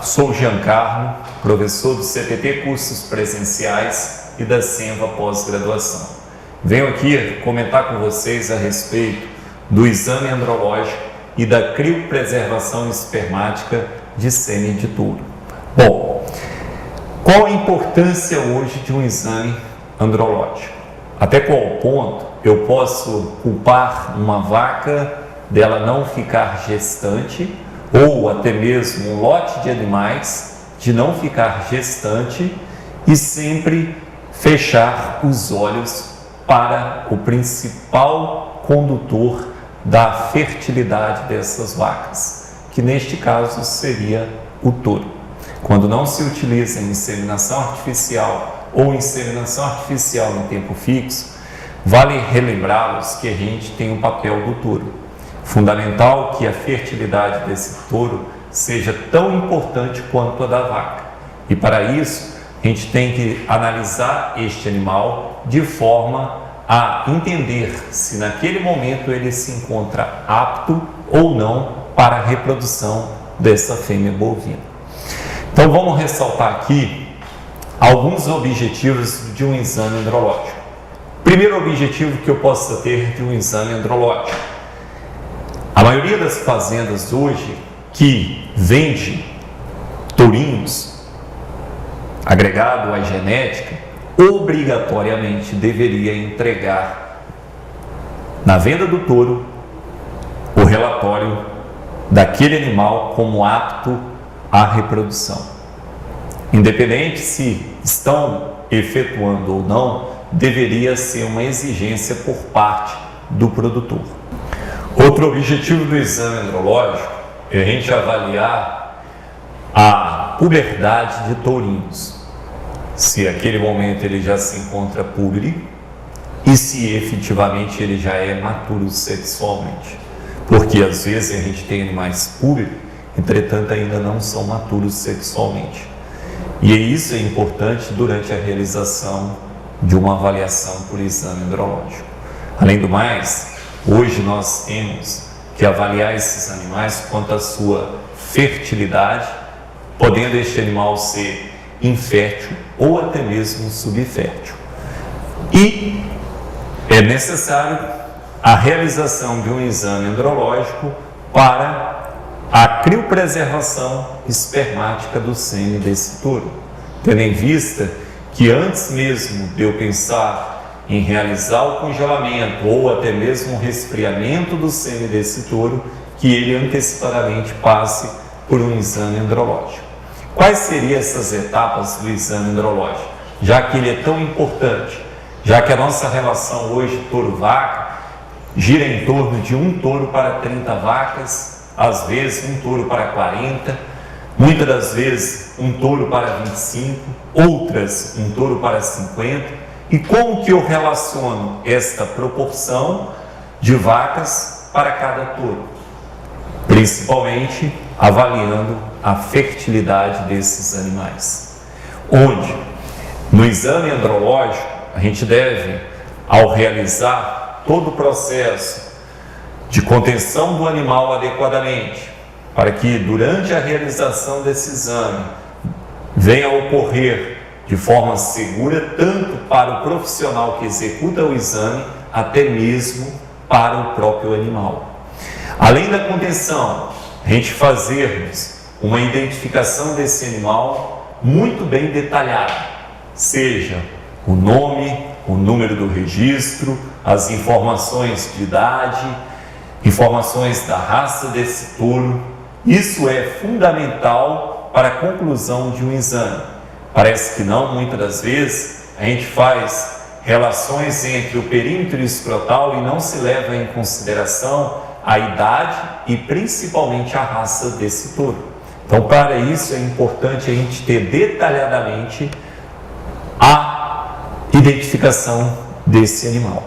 sou Giancarlo, professor do CPT Cursos Presenciais e da Senva Pós-Graduação. Venho aqui comentar com vocês a respeito do exame andrológico e da criopreservação espermática de sêmen de touro. Bom, qual a importância hoje de um exame andrológico? Até qual ponto eu posso culpar uma vaca dela não ficar gestante, ou até mesmo um lote de animais de não ficar gestante, e sempre fechar os olhos para o principal condutor da fertilidade dessas vacas, que neste caso seria o touro. Quando não se utiliza inseminação artificial ou inseminação artificial em tempo fixo, vale relembrá-los que a gente tem o papel do touro. Fundamental que a fertilidade desse touro seja tão importante quanto a da vaca. E para isso, a gente tem que analisar este animal de forma a entender se naquele momento ele se encontra apto ou não para a reprodução dessa fêmea bovina. Então vamos ressaltar aqui alguns objetivos de um exame andrológico. Primeiro objetivo que eu possa ter de um exame andrológico: a maioria das fazendas hoje que vende tourinhos agregado à genética, obrigatoriamente deveria entregar na venda do touro o relatório daquele animal como apto à reprodução. Independente se estão efetuando ou não, deveria ser uma exigência por parte do produtor. Outro objetivo do exame andrológico é a gente avaliar a puberdade de tourinhos. Se naquele momento ele já se encontra púbere e se efetivamente ele já é maturo sexualmente. Porque às vezes a gente tem animais púberes, entretanto ainda não são maturos sexualmente. E isso é importante durante a realização de uma avaliação por exame andrológico. Além do mais, hoje nós temos que avaliar esses animais quanto à sua fertilidade, podendo este animal ser infértil ou até mesmo subfértil. E é necessário a realização de um exame andrológico para a criopreservação espermática do sêmen desse touro, tendo em vista que antes mesmo de eu pensar em realizar o congelamento ou até mesmo o resfriamento do sêmen desse touro, que ele antecipadamente passe por um exame andrológico. Quais seriam essas etapas do exame andrológico? Já que ele é tão importante, já que a nossa relação hoje touro-vaca gira em torno de um touro para 30 vacas, às vezes um touro para 40, muitas das vezes um touro para 25, outras um touro para 50. E como que eu relaciono esta proporção de vacas para cada touro? Principalmente avaliando a fertilidade desses animais. Onde, no exame andrológico, a gente deve, ao realizar todo o processo de contenção do animal adequadamente, para que durante a realização desse exame venha a ocorrer de forma segura, tanto para o profissional que executa o exame, até mesmo para o próprio animal. Além da contenção, a gente fazermos uma identificação desse animal muito bem detalhada, seja o nome, o número do registro, as informações de idade, informações da raça desse touro. Isso é fundamental para a conclusão de um exame. Parece que não, muitas das vezes a gente faz relações entre o perímetro escrotal e não se leva em consideração a idade e principalmente a raça desse touro. Então, para isso é importante a gente ter detalhadamente a identificação desse animal.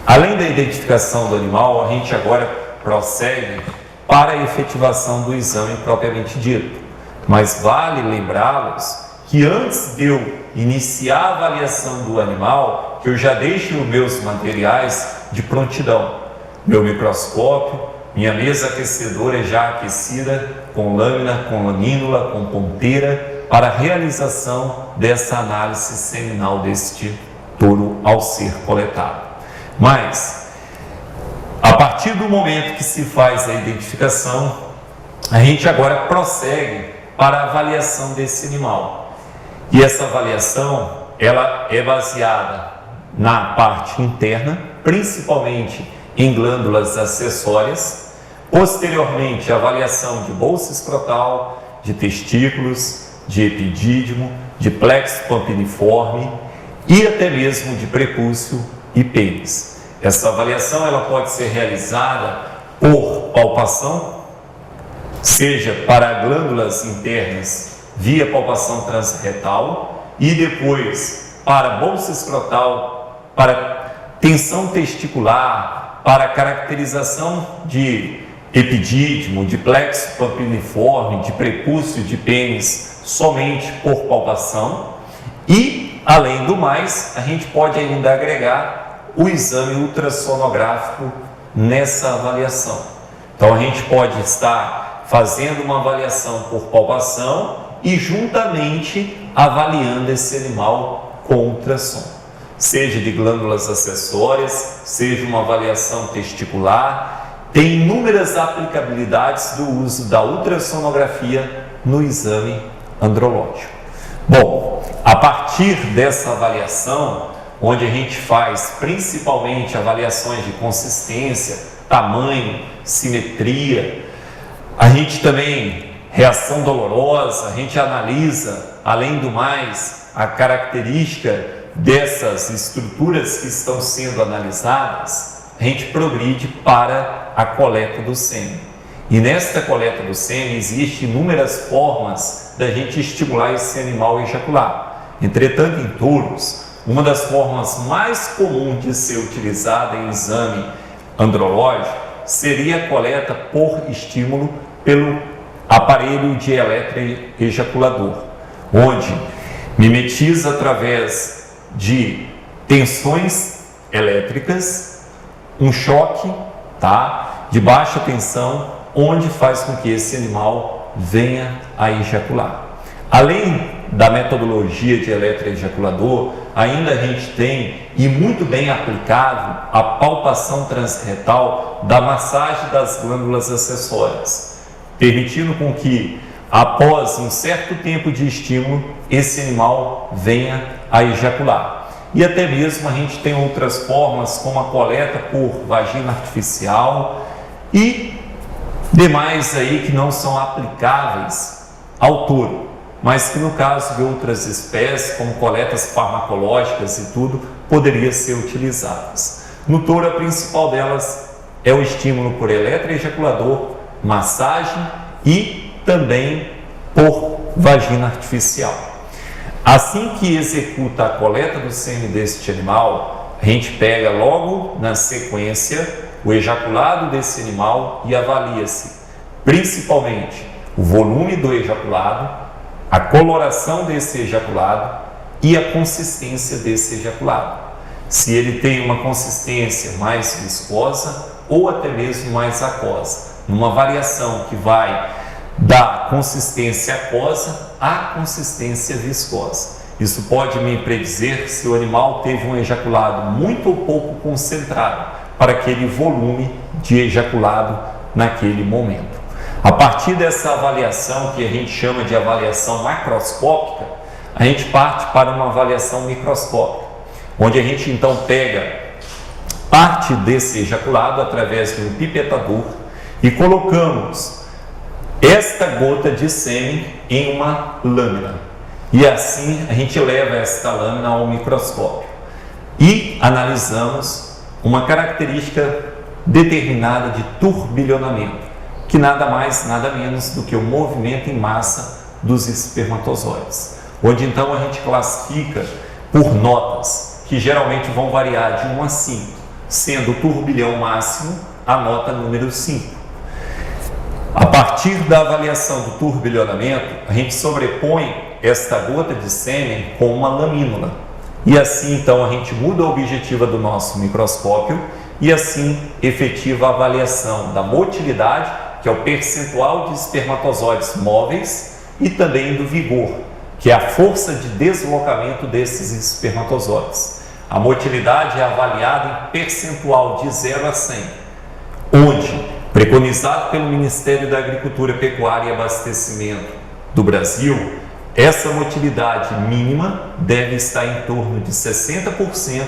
Além da identificação do animal, a gente agora prossegue para a efetivação do exame propriamente dito. Mas vale lembrá-los que antes de eu iniciar a avaliação do animal, que eu já deixo os meus materiais de prontidão, meu microscópio, minha mesa aquecedora é já aquecida com lâmina, com lamínula, com ponteira, para a realização dessa análise seminal deste touro ao ser coletado. Mas, a partir do momento que se faz a identificação, a gente agora prossegue para a avaliação desse animal. E essa avaliação, ela é baseada na parte interna, principalmente em glândulas acessórias, posteriormente a avaliação de bolsa escrotal, de testículos, de epidídimo, de plexo pampiniforme e até mesmo de prepúcio e pênis. Essa avaliação ela pode ser realizada por palpação, seja para glândulas internas via palpação transretal e depois para bolsa escrotal, para tensão testicular, para caracterização de epidídimo, de plexo pampiniforme, de prepúcio de pênis, somente por palpação. E, além do mais, a gente pode ainda agregar o exame ultrassonográfico nessa avaliação. Então, a gente pode estar fazendo uma avaliação por palpação e juntamente avaliando esse animal com ultrassom, seja de glândulas acessórias, seja uma avaliação testicular. Tem inúmeras aplicabilidades do uso da ultrassonografia no exame andrológico. Bom, a partir dessa avaliação, onde a gente faz principalmente avaliações de consistência, tamanho, simetria, a gente também, reação dolorosa, a gente analisa, além do mais, a característica dessas estruturas que estão sendo analisadas, a gente progride para a coleta do sêmen. E nesta coleta do sêmen existem inúmeras formas da gente estimular esse animal a ejacular. Entretanto, em touros, uma das formas mais comuns de ser utilizada em exame andrológico seria a coleta por estímulo pelo aparelho de eletroejaculador, onde mimetiza através de tensões elétricas um choque, de baixa tensão, onde faz com que esse animal venha a ejacular. Além da metodologia de eletroejaculador, ainda a gente tem, e muito bem aplicável, a palpação transretal da massagem das glândulas acessórias, permitindo com que, após um certo tempo de estímulo, esse animal venha a ejacular. E até mesmo a gente tem outras formas, como a coleta por vagina artificial e demais aí que não são aplicáveis ao touro, mas que no caso de outras espécies, como coletas farmacológicas e tudo, poderiam ser utilizadas. No touro, a principal delas é o estímulo por eletroejaculador, massagem e também por vagina artificial. Assim que executa a coleta do sêmen deste animal, a gente pega logo na sequência o ejaculado desse animal e avalia-se principalmente o volume do ejaculado, a coloração desse ejaculado e a consistência desse ejaculado. Se ele tem uma consistência mais viscosa ou até mesmo mais aquosa, numa variação que vai da consistência aquosa à consistência viscosa. Isso pode me predizer se o animal teve um ejaculado muito ou pouco concentrado para aquele volume de ejaculado naquele momento. A partir dessa avaliação, que a gente chama de avaliação macroscópica, a gente parte para uma avaliação microscópica, onde a gente então pega parte desse ejaculado através de um pipetador e colocamos esta gota de sêmen em uma lâmina. E assim a gente leva esta lâmina ao microscópio e analisamos uma característica determinada de turbilhonamento, que nada mais, nada menos do que o movimento em massa dos espermatozoides, onde então a gente classifica por notas, que geralmente vão variar de 1 a 5, sendo o turbilhão máximo a nota número 5. A partir da avaliação do turbilhonamento, a gente sobrepõe esta gota de sêmen com uma lamínula. E assim, então, a gente muda a objetiva do nosso microscópio e assim efetiva a avaliação da motilidade, que é o percentual de espermatozoides móveis, e também do vigor, que é a força de deslocamento desses espermatozoides. A motilidade é avaliada em percentual de 0 a 100, onde, preconizado pelo Ministério da Agricultura, Pecuária e Abastecimento do Brasil, essa motilidade mínima deve estar em torno de 60%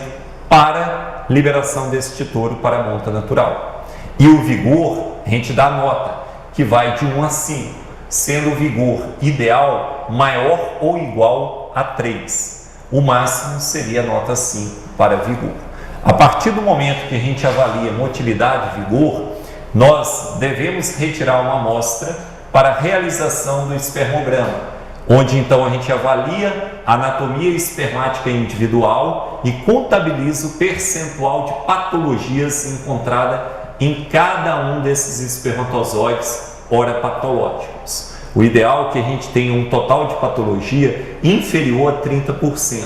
para liberação deste touro para a monta natural. E o vigor, a gente dá nota, que vai de 1 a 5, sendo o vigor ideal maior ou igual a 3. O máximo seria a nota 5 para vigor. A partir do momento que a gente avalia motilidade e vigor, nós devemos retirar uma amostra para a realização do espermograma, onde então a gente avalia a anatomia espermática individual e contabiliza o percentual de patologias encontrada em cada um desses espermatozoides ora patológicos. O ideal é que a gente tenha um total de patologia inferior a 30%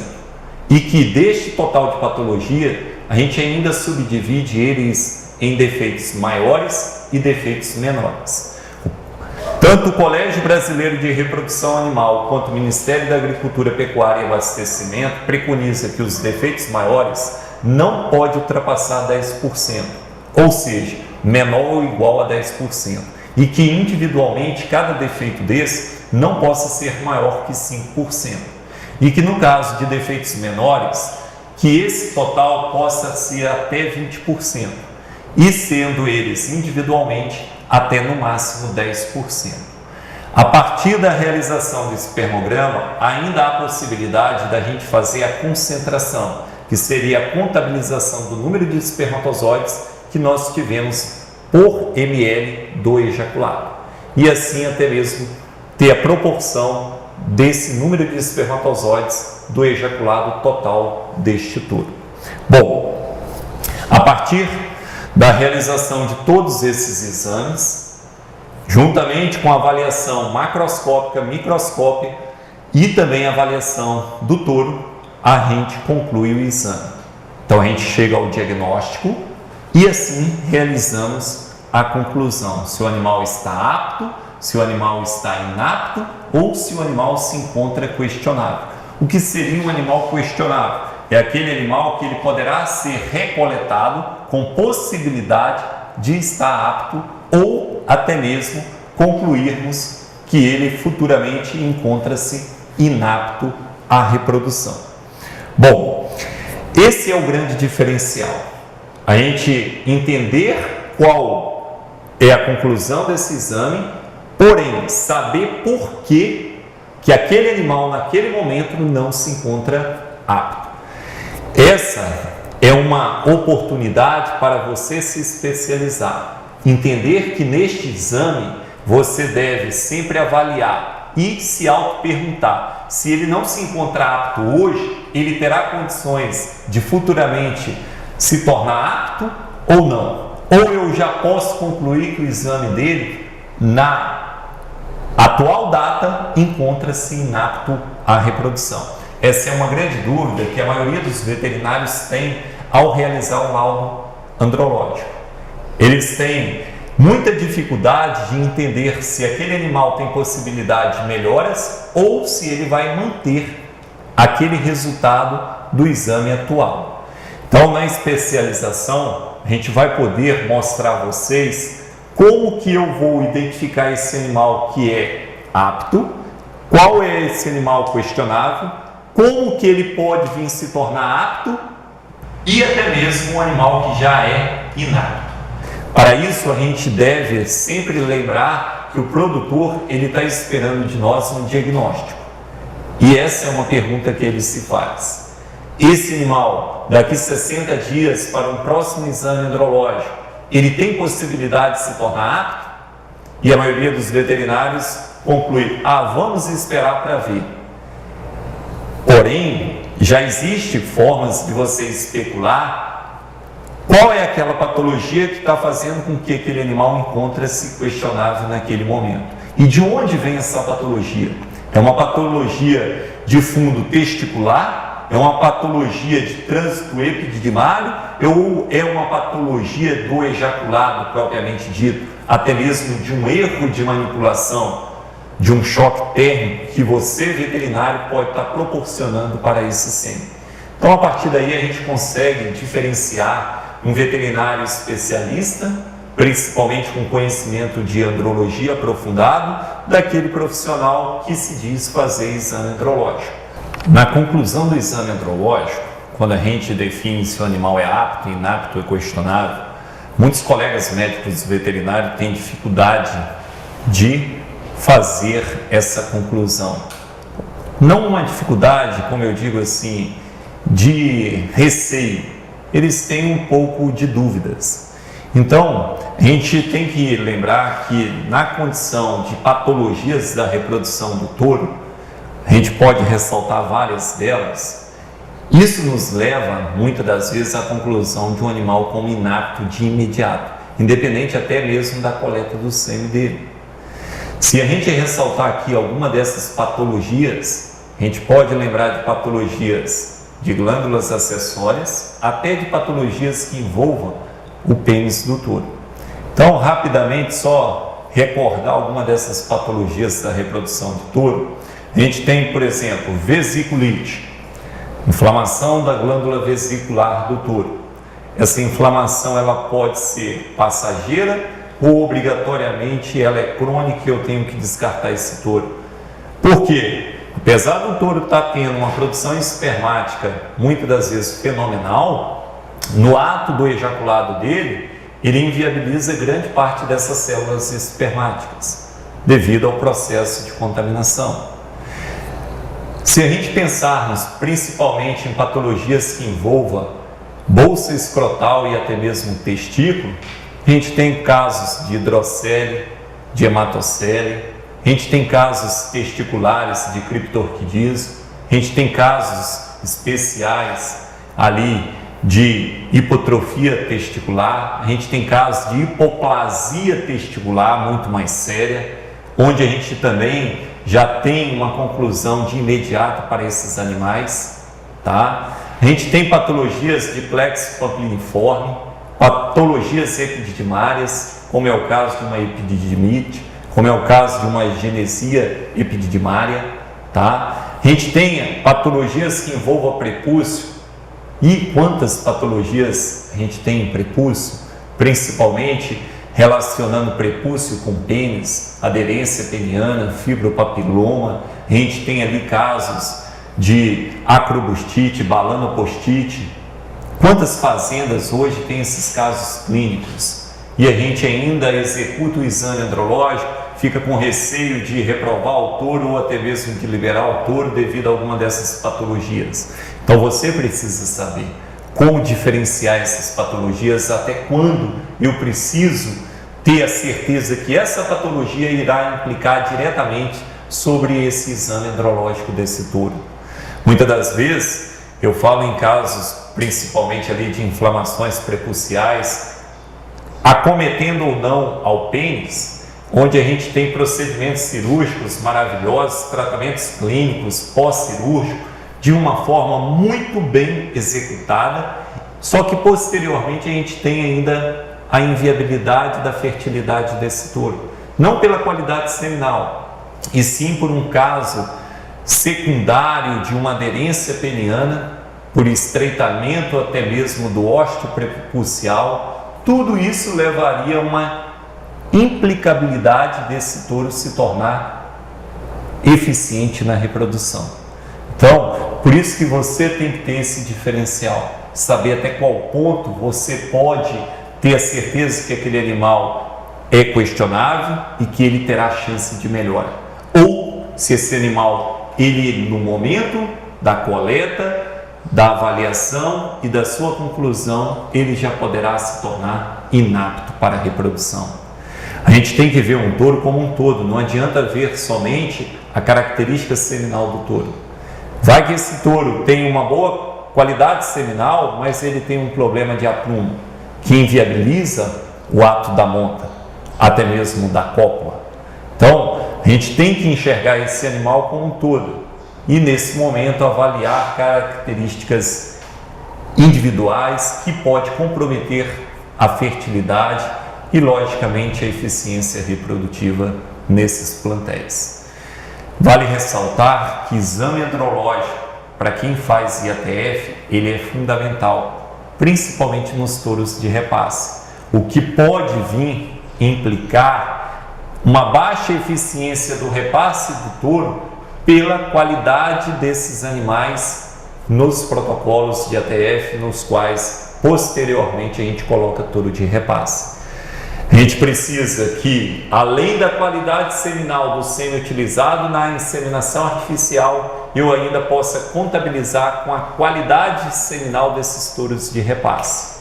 e que deste total de patologia a gente ainda subdivide eles em defeitos maiores e defeitos menores. Tanto o Colégio Brasileiro de Reprodução Animal quanto o Ministério da Agricultura, Pecuária e Abastecimento preconiza que os defeitos maiores não podem ultrapassar 10%, ou seja, menor ou igual a 10%, e que individualmente cada defeito desse não possa ser maior que 5%, e que no caso de defeitos menores, que esse total possa ser até 20%, e sendo eles individualmente até no máximo 10%. A partir da realização do espermograma, ainda há a possibilidade da gente fazer a concentração, que seria a contabilização do número de espermatozoides que nós tivemos por ml do ejaculado. E assim até mesmo ter a proporção desse número de espermatozoides do ejaculado total deste touro. Bom, a partir da realização de todos esses exames, juntamente com a avaliação macroscópica, microscópica e também a avaliação do touro, a gente conclui o exame. Então a gente chega ao diagnóstico e assim realizamos a conclusão, se o animal está apto, se o animal está inapto ou se o animal se encontra questionável. O que seria um animal questionável? É aquele animal que ele poderá ser recoletado com possibilidade de estar apto ou até mesmo concluirmos que ele futuramente encontra-se inapto à reprodução. Bom, esse é o grande diferencial. A gente entender qual é a conclusão desse exame, porém saber por que aquele animal naquele momento não se encontra apto. Essa é uma oportunidade para você se especializar, entender que neste exame você deve sempre avaliar e se auto-perguntar se ele não se encontrar apto hoje, ele terá condições de futuramente se tornar apto ou não. Ou eu já posso concluir que o exame dele, na atual data, encontra-se inapto à reprodução. Essa é uma grande dúvida que a maioria dos veterinários tem ao realizar o laudo andrológico. Eles têm muita dificuldade de entender se aquele animal tem possibilidade de melhoras ou se ele vai manter aquele resultado do exame atual. Então, na especialização, a gente vai poder mostrar a vocês como que eu vou identificar esse animal que é apto, qual é esse animal questionável, como que ele pode vir se tornar apto e até mesmo um animal que já é inapto. Para isso, a gente deve sempre lembrar que o produtor ele está esperando de nós um diagnóstico. E essa é uma pergunta que ele se faz. Esse animal, daqui 60 dias para um próximo exame andrológico, ele tem possibilidade de se tornar apto? E a maioria dos veterinários conclui, vamos esperar para ver. Porém, já existem formas de você especular qual é aquela patologia que está fazendo com que aquele animal encontre-se questionável naquele momento. E de onde vem essa patologia? É uma patologia de fundo testicular É uma patologia de trânsito epididimário ou é uma patologia do ejaculado propriamente dito, até mesmo de um erro de manipulação, de um choque térmico que você, veterinário, pode estar proporcionando para esse sêmen. Então, a partir daí, a gente consegue diferenciar um veterinário especialista, principalmente com conhecimento de andrologia aprofundado, daquele profissional que se diz fazer exame andrológico. Na conclusão do exame andrológico, quando a gente define se o animal é apto, inapto ou questionável, muitos colegas médicos veterinários têm dificuldade de fazer essa conclusão. Não uma dificuldade, como eu digo assim, de receio, eles têm um pouco de dúvidas. Então, a gente tem que lembrar que na condição de patologias da reprodução do touro, a gente pode ressaltar várias delas. Isso nos leva, muitas das vezes, à conclusão de um animal como inapto de imediato, independente até mesmo da coleta do sêmen dele. Se a gente ressaltar aqui alguma dessas patologias, a gente pode lembrar de patologias de glândulas acessórias, até de patologias que envolvam o pênis do touro. Então, rapidamente, só recordar alguma dessas patologias da reprodução de touro. A gente tem, por exemplo, vesiculite, inflamação da glândula vesicular do touro. Essa inflamação ela pode ser passageira ou obrigatoriamente ela é crônica e eu tenho que descartar esse touro. Por quê? Apesar do touro estar tendo uma produção espermática muitas das vezes fenomenal, no ato do ejaculado dele, ele inviabiliza grande parte dessas células espermáticas, devido ao processo de contaminação. Se a gente pensarmos principalmente em patologias que envolvam bolsa escrotal e até mesmo testículo, a gente tem casos de hidrocele, de hematocele, a gente tem casos testiculares de criptorquidismo, a gente tem casos especiais ali de hipotrofia testicular, a gente tem casos de hipoplasia testicular muito mais séria, onde a gente também já tem uma conclusão de imediato para esses animais, tá? A gente tem patologias de plexo pampiliniforme, patologias epididimárias, como é o caso de uma epididimite, como é o caso de uma genesia epididimária, tá? A gente tem patologias que envolvam prepúcio. E quantas patologias a gente tem em prepúcio, principalmente relacionando prepúcio com pênis, aderência peniana, fibropapiloma. A gente tem ali casos de acrobustite, balanopostite. Quantas fazendas hoje têm esses casos clínicos? E a gente ainda executa o exame andrológico, fica com receio de reprovar o touro ou até mesmo de liberar o touro devido a alguma dessas patologias. Então você precisa saber como diferenciar essas patologias, até quando eu preciso ter a certeza que essa patologia irá implicar diretamente sobre esse exame andrológico desse touro. Muitas das vezes eu falo em casos principalmente ali de inflamações prepuciais, acometendo ou não ao pênis, onde a gente tem procedimentos cirúrgicos maravilhosos, tratamentos clínicos pós-cirúrgicos, de uma forma muito bem executada, só que posteriormente a gente tem ainda a inviabilidade da fertilidade desse touro, não pela qualidade seminal, e sim por um caso secundário de uma aderência peniana, por estreitamento até mesmo do ósteo prepucial. Tudo isso levaria a uma implicabilidade desse touro se tornar eficiente na reprodução. Então, por isso que você tem que ter esse diferencial, saber até qual ponto você pode ter a certeza que aquele animal é questionável e que ele terá chance de melhora. Ou se esse animal, ele no momento da coleta, da avaliação e da sua conclusão, ele já poderá se tornar inapto para a reprodução. A gente tem que ver um touro como um todo, não adianta ver somente a característica seminal do touro. Vai que esse touro tem uma boa qualidade seminal, mas ele tem um problema de aprumo, que inviabiliza o ato da monta, até mesmo da cópula. Então, a gente tem que enxergar esse animal como um todo. e, nesse momento, avaliar características individuais que pode comprometer a fertilidade e, logicamente, a eficiência reprodutiva nesses plantéis. Vale ressaltar que exame andrológico, para quem faz IATF, ele é fundamental, principalmente nos touros de repasse, o que pode vir implicar uma baixa eficiência do repasse do touro pela qualidade desses animais nos protocolos de IATF, nos quais posteriormente a gente coloca touro de repasse. A gente precisa que, além da qualidade seminal do sêmen utilizado na inseminação artificial, eu ainda possa contabilizar com a qualidade seminal desses touros de repasse.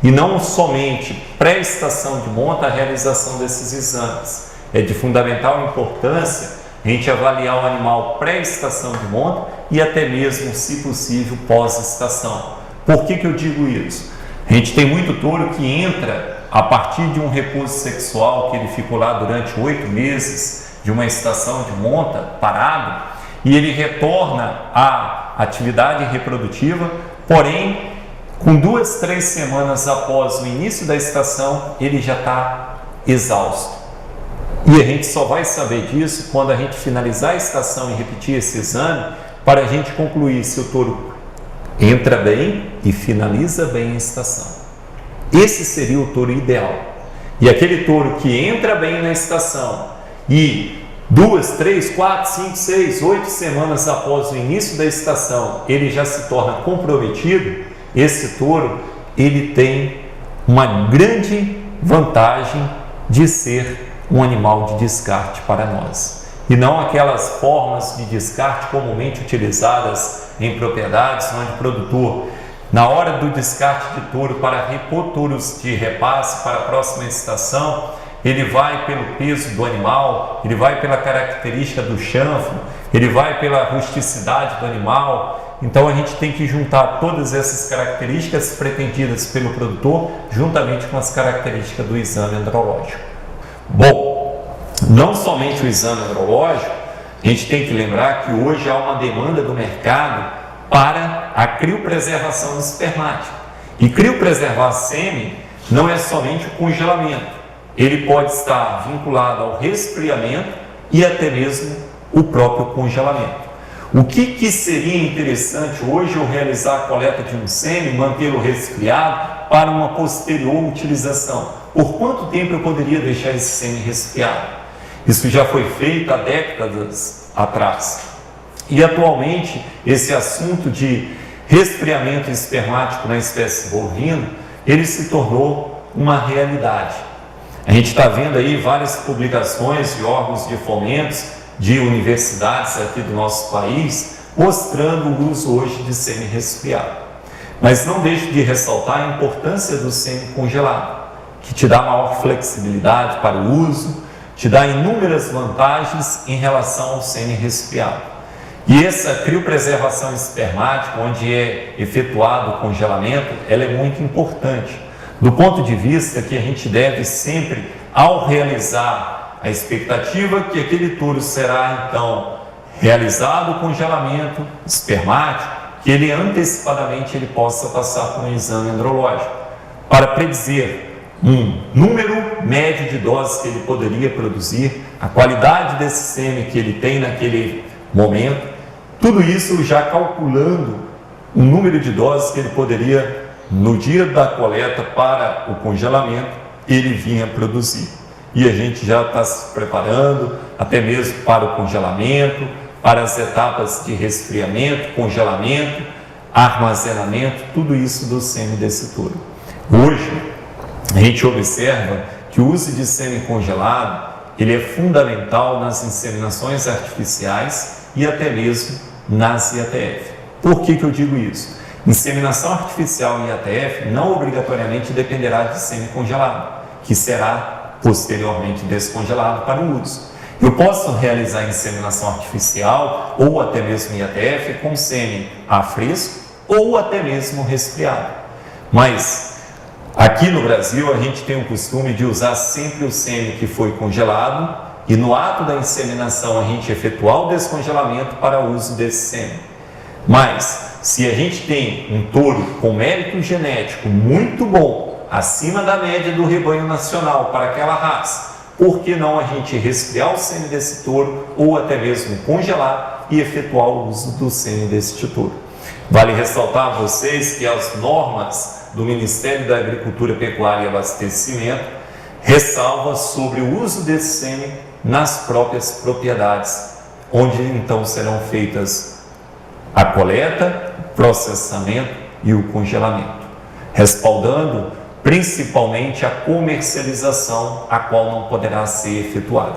E não somente pré-estação de monta a realização desses exames. É de fundamental importância a gente avaliar o animal pré-estação de monta e até mesmo, se possível, pós-estação. Por que eu digo isso? A gente tem muito touro que entra a partir de um repouso sexual que ele ficou lá durante 8 meses de uma estação de monta parado e ele retorna à atividade reprodutiva, porém, com 2, 3 semanas após o início da estação, ele já está exausto. E a gente só vai saber disso quando a gente finalizar a estação e repetir esse exame para a gente concluir se o touro entra bem e finaliza bem a estação. Esse seria o touro ideal. E aquele touro que entra bem na estação e 2, 3, 4, 5, 6, 8 semanas após o início da estação, ele já se torna comprometido, esse touro, ele tem uma grande vantagem de ser um animal de descarte para nós. E não aquelas formas de descarte comumente utilizadas em propriedades onde o produtor, na hora do descarte de touro para repor touros de repasse para a próxima estação, ele vai pelo peso do animal, ele vai pela característica do chanfro, ele vai pela rusticidade do animal. Então a gente tem que juntar todas essas características pretendidas pelo produtor juntamente com as características do exame andrológico. Bom, não somente o exame andrológico, a gente tem que lembrar que hoje há uma demanda do mercado para a criopreservação do espermático. E criopreservar sêmen não é somente o congelamento, ele pode estar vinculado ao resfriamento e até mesmo o próprio congelamento. O que seria interessante hoje eu realizar a coleta de um sêmen, mantê-lo resfriado para uma posterior utilização? Por quanto tempo eu poderia deixar esse sêmen resfriado? Isso já foi feito há décadas atrás. E atualmente esse assunto de resfriamento espermático na espécie bovina, ele se tornou uma realidade. A gente está vendo aí várias publicações de órgãos de fomentos de universidades aqui do nosso país, mostrando o uso hoje de sêmen resfriado. Mas não deixo de ressaltar a importância do sêmen congelado, que te dá maior flexibilidade para o uso, te dá inúmeras vantagens em relação ao sêmen resfriado. E essa criopreservação espermática, onde é efetuado o congelamento, ela é muito importante, do ponto de vista que a gente deve sempre, ao realizar a expectativa que aquele touro será então realizado o congelamento espermático, que ele antecipadamente ele possa passar por um exame andrológico, para predizer um número médio de doses que ele poderia produzir, a qualidade desse sêmen que ele tem naquele momento, tudo isso já calculando o número de doses que ele poderia, no dia da coleta para o congelamento, ele vinha produzir. E a gente já está se preparando até mesmo para o congelamento, para as etapas de resfriamento, congelamento, armazenamento, tudo isso do sêmen desse touro. Hoje, a gente observa que o uso de sêmen congelado, ele é fundamental nas inseminações artificiais e até mesmo nas IATF. Por que eu digo isso? Inseminação artificial em IATF não obrigatoriamente dependerá de sêmen congelado, que será posteriormente descongelado para o uso. Eu posso realizar inseminação artificial ou até mesmo IATF com sêmen a fresco ou até mesmo resfriado. Mas aqui no Brasil a gente tem o costume de usar sempre o sêmen que foi congelado e no ato da inseminação a gente efetuar o descongelamento para uso desse sêmen. Mas, se a gente tem um touro com mérito genético muito bom, acima da média do rebanho nacional para aquela raça, por que não a gente resfriar o sêmen desse touro ou até mesmo congelar e efetuar o uso do sêmen deste touro? Vale ressaltar a vocês que as normas do Ministério da Agricultura, Pecuária e Abastecimento ressalvam sobre o uso desse sêmen nas próprias propriedades, onde então serão feitas a coleta, processamento e o congelamento, respaldando principalmente a comercialização, a qual não poderá ser efetuada.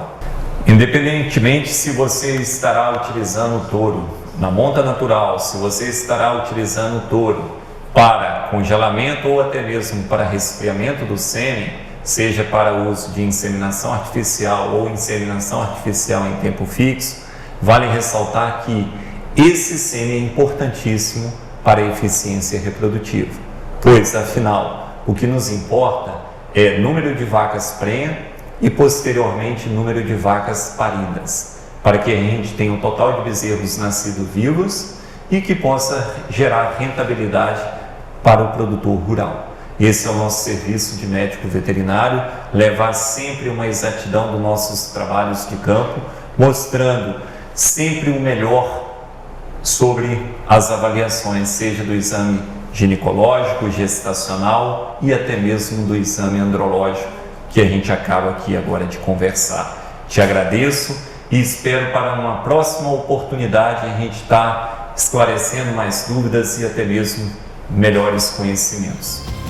Independentemente se você estará utilizando o touro na monta natural, se você estará utilizando o touro para congelamento ou até mesmo para resfriamento do sêmen, seja para o uso de inseminação artificial ou inseminação artificial em tempo fixo, vale ressaltar que esse sêmen é importantíssimo para a eficiência reprodutiva, pois afinal o que nos importa é número de vacas prenha e posteriormente número de vacas paridas, para que a gente tenha um total de bezerros nascidos vivos e que possa gerar rentabilidade para o produtor rural. Esse é o nosso serviço de médico veterinário, levar sempre uma exatidão dos nossos trabalhos de campo, mostrando sempre o melhor sobre as avaliações, seja do exame ginecológico, gestacional e até mesmo do exame andrológico, que a gente acaba aqui agora de conversar. Te agradeço e espero para uma próxima oportunidade a gente estar esclarecendo mais dúvidas e até mesmo melhores conhecimentos.